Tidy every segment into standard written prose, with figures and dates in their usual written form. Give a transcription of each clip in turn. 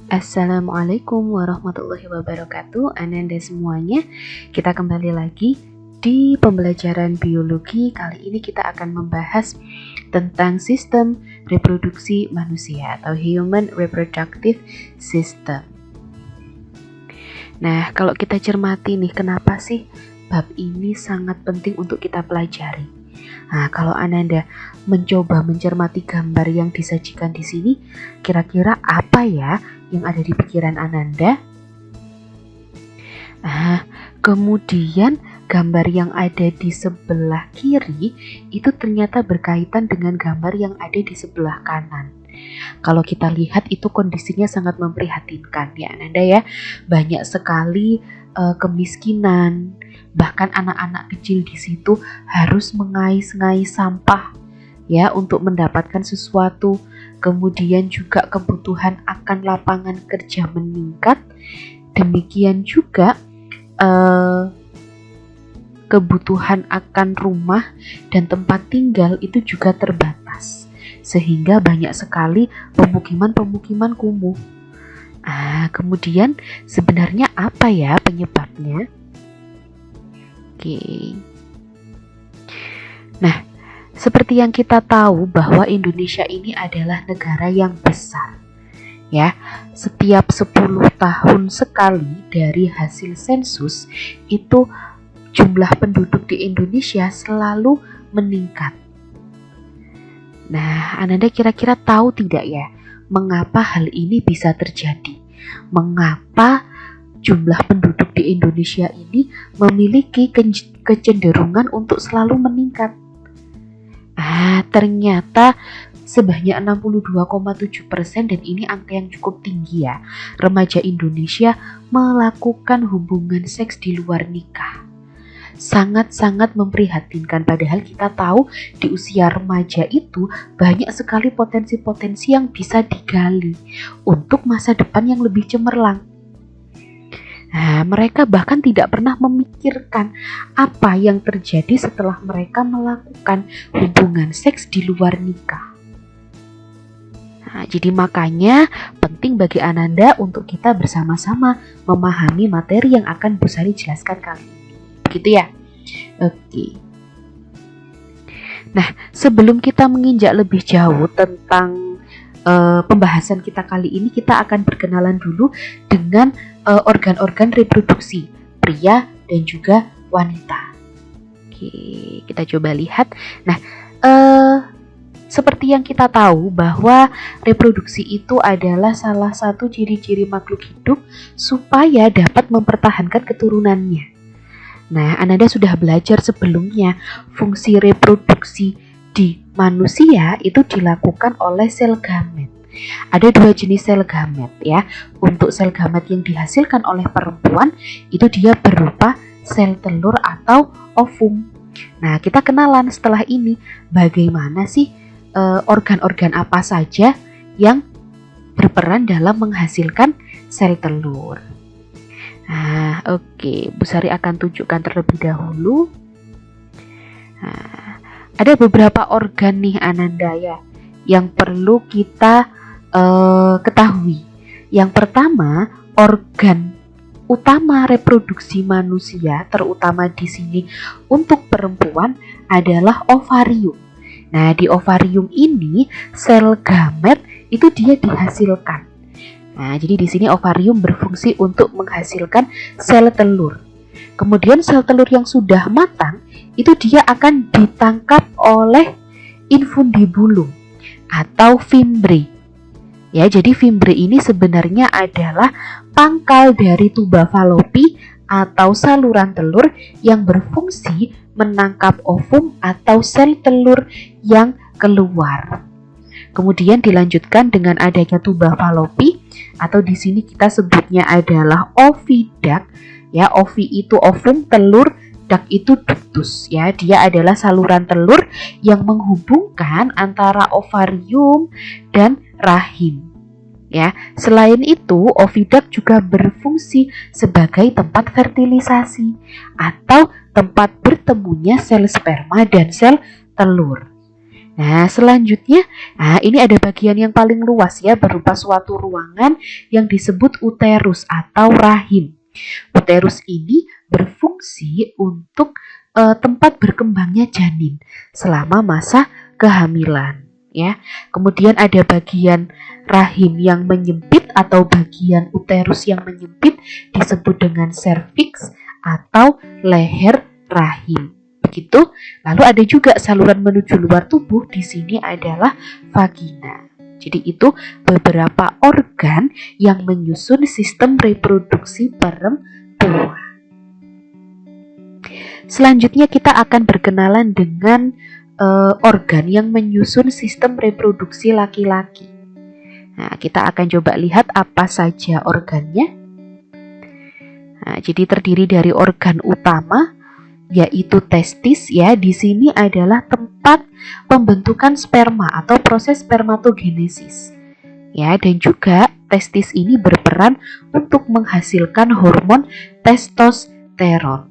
Assalamualaikum warahmatullahi wabarakatuh. Ananda semuanya, kita kembali lagi di pembelajaran biologi. Kali ini kita akan membahas tentang sistem reproduksi manusia atau human reproductive system. Nah, kalau kita cermati nih, kenapa sih bab ini sangat penting untuk kita pelajari? Nah, kalau Ananda mencoba mencermati gambar yang disajikan di sini, kira-kira apa ya yang ada di pikiran Ananda? Kemudian gambar yang ada di sebelah kiri itu ternyata berkaitan dengan gambar yang ada di sebelah kanan. Kalau kita lihat itu kondisinya sangat memprihatinkan ya Ananda ya. Banyak sekali kemiskinan, bahkan anak-anak kecil di situ harus mengais-ngais sampah ya untuk mendapatkan sesuatu. Kemudian juga kebutuhan akan lapangan kerja meningkat. Demikian juga kebutuhan akan rumah dan tempat tinggal itu juga terbatas, sehingga banyak sekali pemukiman-pemukiman kumuh. Kemudian sebenarnya apa ya penyebabnya? Nah, seperti yang kita tahu bahwa Indonesia ini adalah negara yang besar. Ya, setiap 10 tahun sekali dari hasil sensus itu jumlah penduduk di Indonesia selalu meningkat. Nah, Ananda kira-kira tahu tidak ya, mengapa hal ini bisa terjadi? Mengapa jumlah penduduk di Indonesia ini memiliki kecenderungan untuk selalu meningkat? Ternyata sebanyak 62,7% dan ini angka yang cukup tinggi ya. Remaja Indonesia melakukan hubungan seks di luar nikah. Sangat-sangat memprihatinkan, padahal kita tahu di usia remaja itu banyak sekali potensi-potensi yang bisa digali untuk masa depan yang lebih cemerlang. Mereka bahkan tidak pernah memikirkan apa yang terjadi setelah mereka melakukan hubungan seks di luar nikah. Jadi makanya penting bagi Ananda untuk kita bersama-sama memahami materi yang akan Bu Sari jelaskan kali ini. Begitu ya? Oke. Nah, sebelum kita menginjak lebih jauh tentang pembahasan kita kali ini, kita akan berkenalan dulu dengan organ-organ reproduksi pria dan juga wanita. Oke, kita coba lihat. Nah, seperti yang kita tahu bahwa reproduksi itu adalah salah satu ciri-ciri makhluk hidup supaya dapat mempertahankan keturunannya. Nah, Ananda sudah belajar sebelumnya fungsi reproduksi di manusia itu dilakukan oleh sel gamet. Ada 2 jenis sel gamet ya. Untuk sel gamet yang dihasilkan oleh perempuan itu dia berupa sel telur atau ovum. Nah, kita kenalan setelah ini bagaimana sih organ-organ apa saja yang berperan dalam menghasilkan sel telur. Oke, Bu Sari akan tunjukkan terlebih dahulu. Ada beberapa organ nih Ananda ya yang perlu kita ketahui. Yang pertama, organ utama reproduksi manusia, terutama di sini untuk perempuan adalah ovarium. Nah, di ovarium ini sel gamet itu dia dihasilkan. Nah, jadi di sini ovarium berfungsi untuk menghasilkan sel telur. Kemudian sel telur yang sudah matang itu dia akan ditangkap oleh infundibulum atau fimbre. Ya, jadi fimbre ini sebenarnya adalah pangkal dari tuba falopi atau saluran telur yang berfungsi menangkap ovum atau sel telur yang keluar. Kemudian dilanjutkan dengan adanya tuba falopi atau di sini kita sebutnya adalah oviduct. Ya, ovi itu ovum, telur, duct itu ductus. Ya, dia adalah saluran telur yang menghubungkan antara ovarium dan rahim. Ya, selain itu oviduct juga berfungsi sebagai tempat fertilisasi atau tempat bertemunya sel sperma dan sel telur. Nah, selanjutnya, ini ada bagian yang paling luas ya, berupa suatu ruangan yang disebut uterus atau rahim. Uterus ini berfungsi untuk tempat berkembangnya janin selama masa kehamilan ya. Kemudian ada bagian rahim yang menyempit atau bagian uterus yang menyempit disebut dengan serviks atau leher rahim. Begitu. Lalu ada juga saluran menuju luar tubuh, di sini adalah vagina. Jadi itu beberapa organ yang menyusun sistem reproduksi perempuan. Selanjutnya kita akan berkenalan dengan organ yang menyusun sistem reproduksi laki-laki. Nah, kita akan coba lihat apa saja organnya. Nah, jadi terdiri dari organ utama yaitu testis ya. Di sini adalah tempat pembentukan sperma atau proses spermatogenesis. Ya, dan juga testis ini berperan untuk menghasilkan hormon testosteron.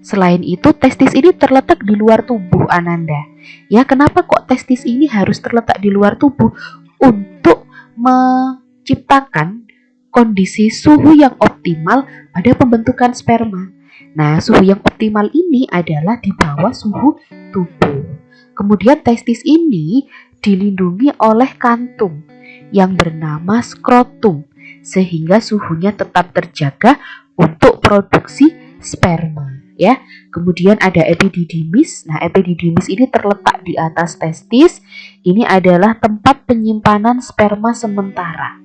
Selain itu, testis ini terletak di luar tubuh Ananda. Ya, kenapa kok testis ini harus terletak di luar tubuh? Untuk menciptakan kondisi suhu yang optimal pada pembentukan sperma. Nah, suhu yang optimal ini adalah di bawah suhu tubuh. Kemudian testis ini dilindungi oleh kantung yang bernama skrotum, sehingga suhunya tetap terjaga untuk produksi sperma. Ya, kemudian ada epididymis. Nah, epididymis ini terletak di atas testis. Ini adalah tempat penyimpanan sperma sementara.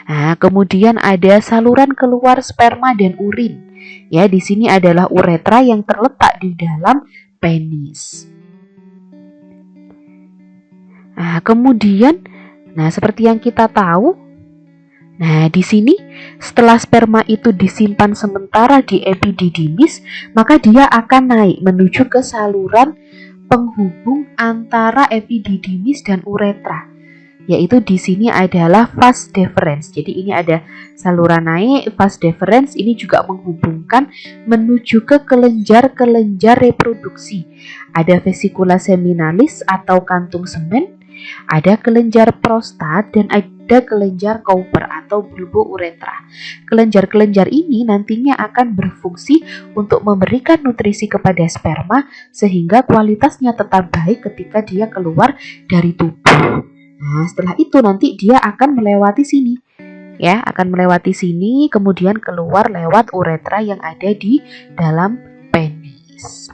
Nah, kemudian ada saluran keluar sperma dan urin. Ya, di sini adalah uretra yang terletak di dalam penis. Nah, kemudian, seperti yang kita tahu, di sini setelah sperma itu disimpan sementara di epididymis, maka dia akan naik menuju ke saluran penghubung antara epididymis dan uretra, yaitu di sini adalah vas deferens. Jadi ini ada saluran naik, vas deferens ini juga menghubungkan menuju ke kelenjar-kelenjar reproduksi. Ada vesikula seminalis atau kantung semen, ada kelenjar prostat, dan ada kelenjar Cowper atau bulbo uretra. Kelenjar-kelenjar ini nantinya akan berfungsi untuk memberikan nutrisi kepada sperma sehingga kualitasnya tetap baik ketika dia keluar dari tubuh. Nah, setelah itu nanti dia akan melewati sini. Ya, akan melewati sini kemudian keluar lewat uretra yang ada di dalam penis.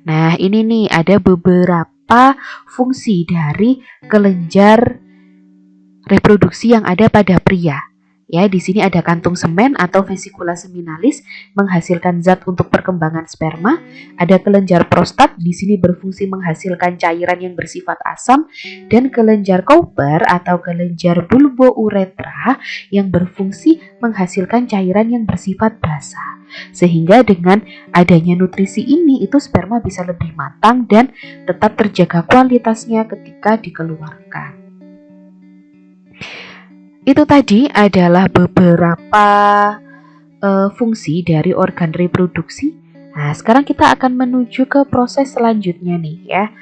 Nah, ini nih ada beberapa fungsi dari kelenjar reproduksi yang ada pada pria. Ya, di sini ada kantung semen atau vesikula seminalis menghasilkan zat untuk perkembangan sperma. Ada kelenjar prostat, di sini berfungsi menghasilkan cairan yang bersifat asam, dan kelenjar Cowper atau kelenjar bulbo uretra yang berfungsi menghasilkan cairan yang bersifat basah. Sehingga dengan adanya nutrisi ini, itu sperma bisa lebih matang dan tetap terjaga kualitasnya ketika dikeluarkan. Itu tadi adalah beberapa fungsi dari organ reproduksi. Nah, sekarang kita akan menuju ke proses selanjutnya nih ya.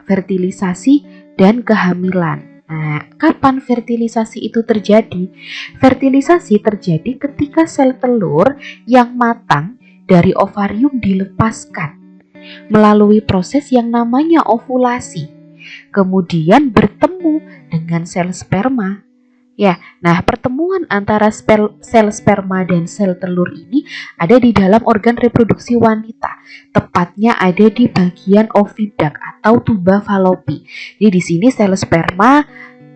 Fertilisasi dan kehamilan. Nah, kapan fertilisasi itu terjadi? Fertilisasi terjadi ketika sel telur yang matang dari ovarium dilepaskan melalui proses yang namanya ovulasi. Kemudian bertemu dengan sel sperma. Ya, pertemuan antara sel sperma dan sel telur ini ada di dalam organ reproduksi wanita. Tepatnya ada di bagian oviduct atau tuba Fallopi. Jadi di sini sel sperma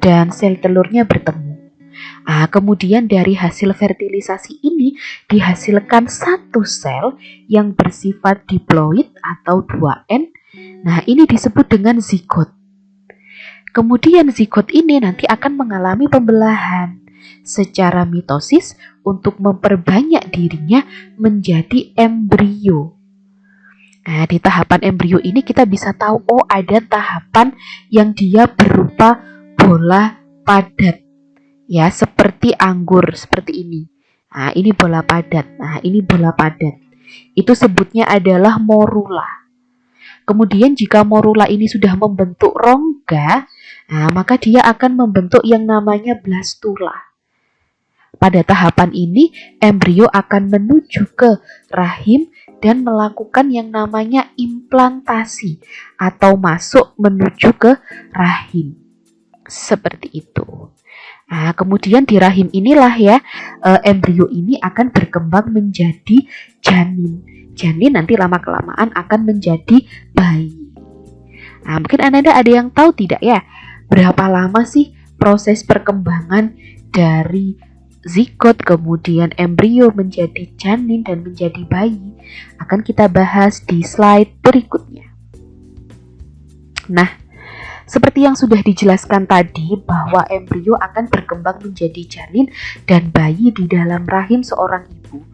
dan sel telurnya bertemu. Kemudian dari hasil fertilisasi ini dihasilkan satu sel yang bersifat diploid atau 2N. Nah, ini disebut dengan zigot. Kemudian zigot ini nanti akan mengalami pembelahan secara mitosis untuk memperbanyak dirinya menjadi embrio. Nah, di tahapan embrio ini kita bisa tahu, ada tahapan yang dia berupa bola padat. Ya, seperti anggur, seperti ini. Nah, ini bola padat. Nah, ini bola padat. Itu sebutnya adalah morula. Kemudian jika morula ini sudah membentuk rongga, maka dia akan membentuk yang namanya blastula. Pada tahapan ini, embrio akan menuju ke rahim dan melakukan yang namanya implantasi atau masuk menuju ke rahim. Seperti itu. Kemudian di rahim inilah ya, embrio ini akan berkembang menjadi janin. Janin nanti lama-kelamaan akan menjadi bayi. Mungkin Anda ada yang tahu tidak ya, berapa lama sih proses perkembangan dari zigot, kemudian embrio menjadi janin dan menjadi bayi? Akan kita bahas di slide berikutnya. Nah, seperti yang sudah dijelaskan tadi bahwa embrio akan berkembang menjadi janin dan bayi di dalam rahim seorang ibu.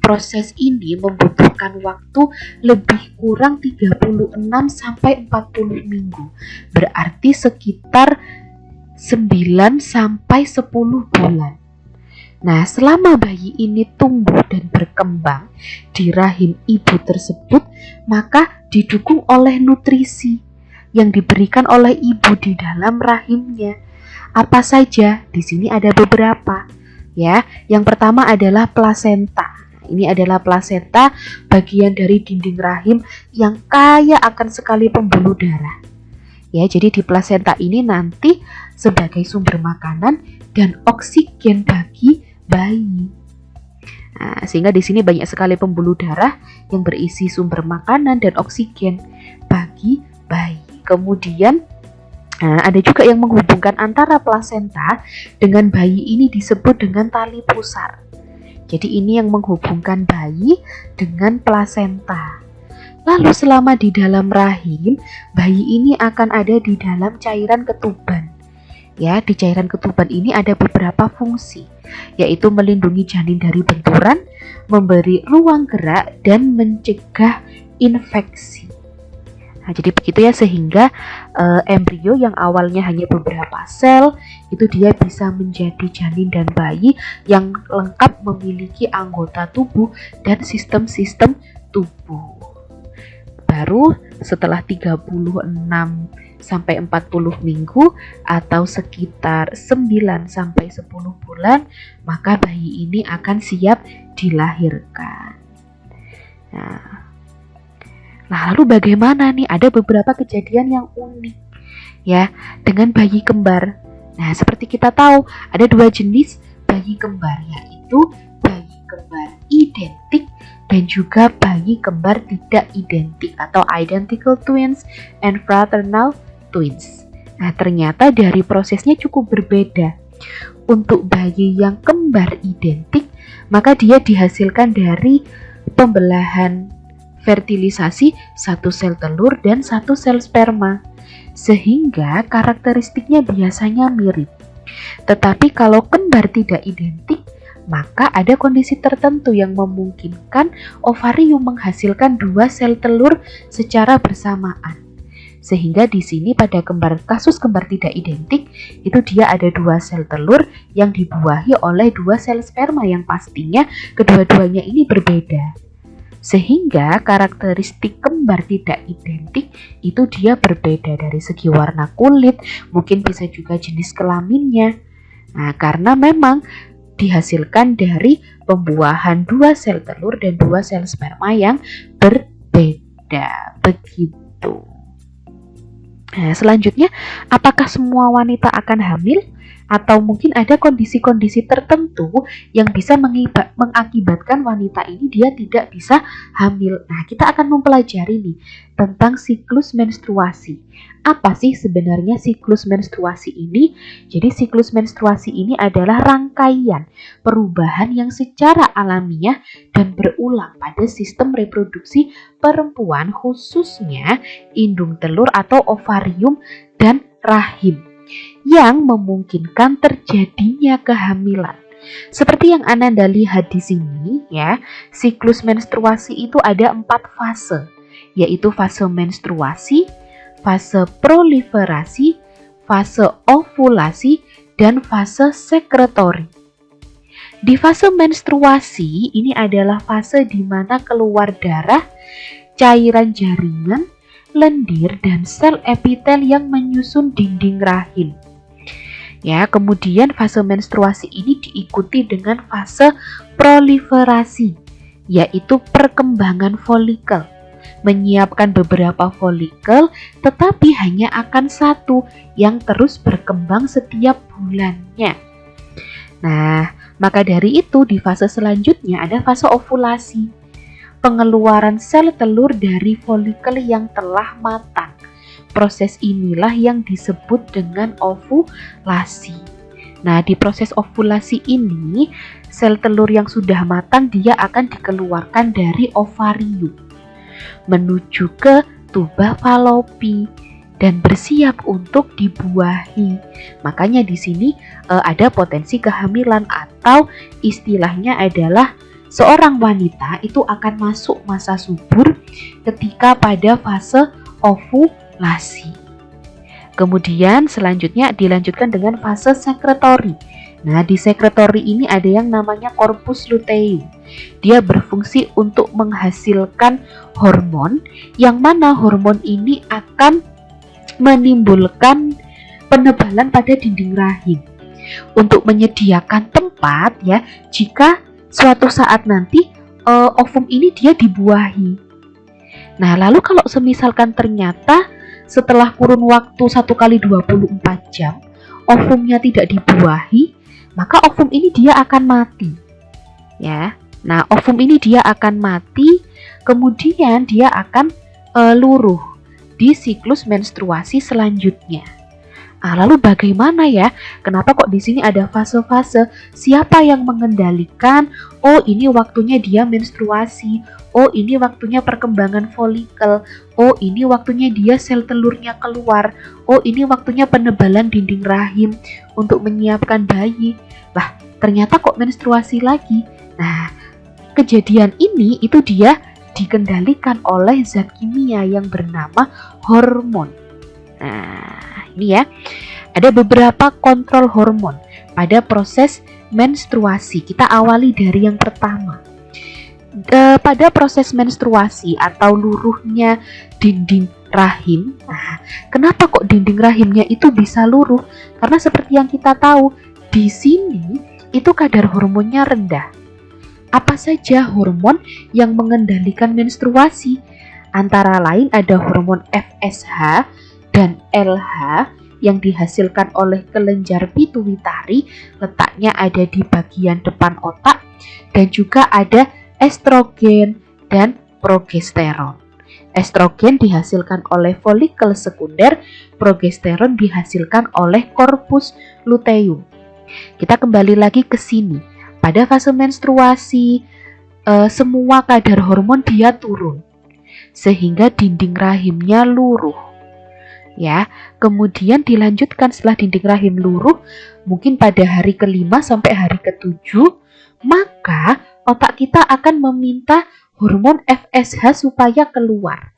Proses ini membutuhkan waktu lebih kurang 36 sampai 40 minggu. Berarti sekitar 9 sampai 10 bulan. Nah, selama bayi ini tumbuh dan berkembang di rahim ibu tersebut, maka didukung oleh nutrisi yang diberikan oleh ibu di dalam rahimnya. Apa saja? Di sini ada beberapa. Ya, yang pertama adalah plasenta. Ini adalah plasenta, bagian dari dinding rahim yang kaya akan sekali pembuluh darah. Ya, jadi di plasenta ini nanti sebagai sumber makanan dan oksigen bagi bayi. Sehingga di sini banyak sekali pembuluh darah yang berisi sumber makanan dan oksigen bagi bayi. Kemudian ada juga yang menghubungkan antara plasenta dengan bayi, ini disebut dengan tali pusar. Jadi ini yang menghubungkan bayi dengan plasenta. Lalu selama di dalam rahim, bayi ini akan ada di dalam cairan ketuban. Ya, di cairan ketuban ini ada beberapa fungsi, yaitu melindungi janin dari benturan, memberi ruang gerak, dan mencegah infeksi. Jadi begitu ya, sehingga embrio yang awalnya hanya beberapa sel, itu dia bisa menjadi janin dan bayi yang lengkap memiliki anggota tubuh dan sistem-sistem tubuh. Baru setelah 36 sampai 40 minggu atau sekitar 9 sampai 10 bulan, maka bayi ini akan siap dilahirkan. Nah, lalu bagaimana nih? Ada beberapa kejadian yang unik ya dengan bayi kembar. Nah, seperti kita tahu ada dua jenis bayi kembar, yaitu bayi kembar identik dan juga bayi kembar tidak identik atau identical twins and fraternal twins. Nah, ternyata dari prosesnya cukup berbeda. Untuk bayi yang kembar identik, maka dia dihasilkan dari pembelahan fertilisasi satu sel telur dan satu sel sperma, sehingga karakteristiknya biasanya mirip. Tetapi kalau kembar tidak identik, maka ada kondisi tertentu yang memungkinkan ovarium menghasilkan dua sel telur secara bersamaan. Sehingga di sini pada kasus kembar tidak identik, itu dia ada dua sel telur yang dibuahi oleh dua sel sperma yang pastinya kedua-duanya ini berbeda. Sehingga karakteristik kembar tidak identik itu dia berbeda dari segi warna kulit, mungkin bisa juga jenis kelaminnya. Nah, karena memang dihasilkan dari pembuahan dua sel telur dan dua sel sperma yang berbeda. Begitu. Nah, selanjutnya, apakah semua wanita akan hamil? Atau mungkin ada kondisi-kondisi tertentu yang bisa mengakibatkan wanita ini dia tidak bisa hamil. Nah, kita akan mempelajari nih tentang siklus menstruasi. Apa sih sebenarnya siklus menstruasi ini? Jadi siklus menstruasi ini adalah rangkaian perubahan yang secara alamiah dan berulang pada sistem reproduksi perempuan, khususnya indung telur atau ovarium dan rahim, yang memungkinkan terjadinya kehamilan. Seperti yang Anda lihat di sini ya, siklus menstruasi itu ada 4 fase, yaitu fase menstruasi, fase proliferasi, fase ovulasi, dan fase sekretori. Di fase menstruasi ini adalah fase di mana keluar darah, cairan jaringan, lendir, dan sel epitel yang menyusun dinding rahim. Ya, kemudian fase menstruasi ini diikuti dengan fase proliferasi, yaitu perkembangan folikel. Menyiapkan beberapa folikel, tetapi hanya akan satu yang terus berkembang setiap bulannya. Nah, maka dari itu di fase selanjutnya ada fase ovulasi. Pengeluaran sel telur dari folikel yang telah matang. Proses inilah yang disebut dengan ovulasi. Nah, di proses ovulasi ini, sel telur yang sudah matang dia akan dikeluarkan dari ovarium menuju ke tuba falopi dan bersiap untuk dibuahi. Makanya di sini ada potensi kehamilan, atau istilahnya adalah seorang wanita itu akan masuk masa subur ketika pada fase ovulasi. Kemudian selanjutnya dilanjutkan dengan fase sekretori. Nah, di sekretori ini ada yang namanya corpus luteum. Dia berfungsi untuk menghasilkan hormon, yang mana hormon ini akan menimbulkan penebalan pada dinding rahim untuk menyediakan tempat ya jika suatu saat nanti ovum ini dia dibuahi. Nah, lalu kalau semisalkan ternyata setelah kurun waktu 1x24 jam ovumnya tidak dibuahi, maka ovum ini dia akan mati. Ya. Nah, ovum ini dia akan mati, kemudian dia akan luruh di siklus menstruasi selanjutnya. Nah, lalu bagaimana ya? Kenapa kok di sini ada fase-fase? Siapa yang mengendalikan? Oh, ini waktunya dia menstruasi. Oh, ini waktunya perkembangan folikel. Oh, ini waktunya dia sel telurnya keluar. Oh, ini waktunya penebalan dinding rahim untuk menyiapkan bayi. Lah, ternyata kok menstruasi lagi. Nah, kejadian ini itu dia dikendalikan oleh zat kimia yang bernama hormon. Nah, ini ya, ada beberapa kontrol hormon pada proses menstruasi. Kita awali dari yang pertama. Pada proses menstruasi atau luruhnya dinding rahim. Nah, kenapa kok dinding rahimnya itu bisa luruh? Karena seperti yang kita tahu, di sini itu kadar hormonnya rendah. Apa saja hormon yang mengendalikan menstruasi? Antara lain ada hormon FSH dan LH yang dihasilkan oleh kelenjar pituitari, letaknya ada di bagian depan otak, dan juga ada estrogen dan progesteron. Estrogen dihasilkan oleh folikel sekunder, progesteron dihasilkan oleh corpus luteum. Kita kembali lagi ke sini. Pada fase menstruasi, semua kadar hormon dia turun, sehingga dinding rahimnya luruh. Ya, kemudian dilanjutkan setelah dinding rahim luruh, mungkin pada hari ke-5 sampai hari ke-7, maka otak kita akan meminta hormon FSH supaya keluar,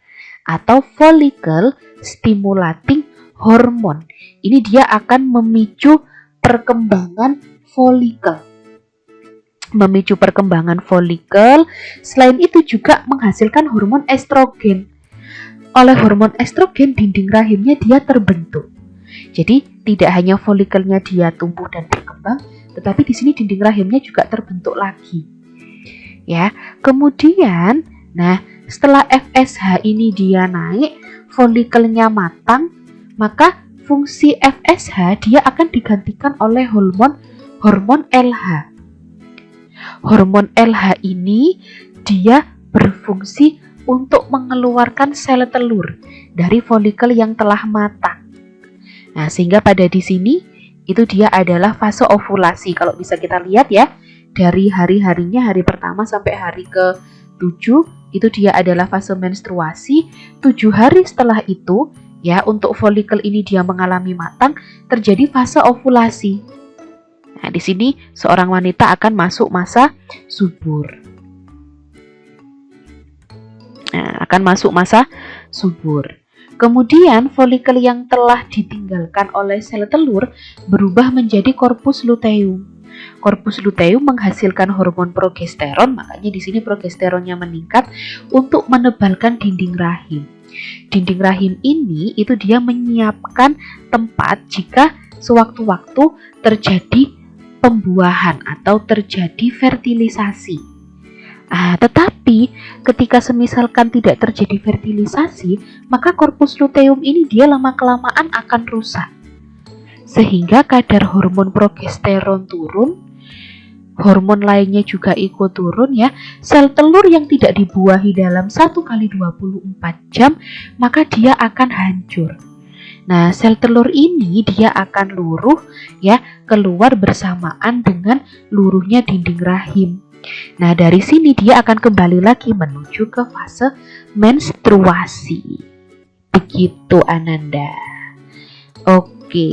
atau follicle stimulating hormone. Ini dia akan memicu perkembangan folikel. Selain itu juga menghasilkan hormon estrogen. Oleh hormon estrogen, dinding rahimnya dia terbentuk. Jadi tidak hanya folikelnya dia tumbuh dan berkembang, tetapi di sini dinding rahimnya juga terbentuk lagi. Ya, kemudian, nah setelah FSH ini dia naik, folikelnya matang, maka fungsi FSH dia akan digantikan oleh hormon LH. Hormon LH ini dia berfungsi untuk mengeluarkan sel telur dari folikel yang telah matang. Nah, sehingga pada di sini itu dia adalah fase ovulasi. Kalau bisa kita lihat ya, dari hari-harinya, hari pertama sampai hari ke-7 itu dia adalah fase menstruasi. 7 hari setelah itu ya, untuk folikel ini dia mengalami matang, terjadi fase ovulasi. Nah, di sini seorang wanita akan masuk masa subur. Kemudian folikel yang telah ditinggalkan oleh sel telur berubah menjadi corpus luteum. Corpus luteum menghasilkan hormon progesteron, makanya di sini progesteronnya meningkat untuk menebalkan dinding rahim. Dinding rahim ini itu dia menyiapkan tempat jika sewaktu-waktu terjadi pembuahan atau terjadi fertilisasi. Tetapi ketika semisalkan tidak terjadi fertilisasi, maka korpus luteum ini dia lama-kelamaan akan rusak. Sehingga kadar hormon progesteron turun, hormon lainnya juga ikut turun ya. Sel telur yang tidak dibuahi dalam 1 kali 24 jam, maka dia akan hancur. Nah, sel telur ini dia akan luruh ya, keluar bersamaan dengan luruhnya dinding rahim. Nah, dari sini dia akan kembali lagi menuju ke fase menstruasi. Begitu Ananda. Oke.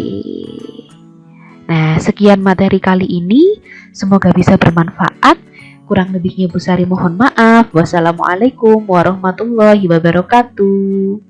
Nah, sekian materi kali ini. Semoga bisa bermanfaat. Kurang lebihnya Bu Sari mohon maaf. Wassalamualaikum warahmatullahi wabarakatuh.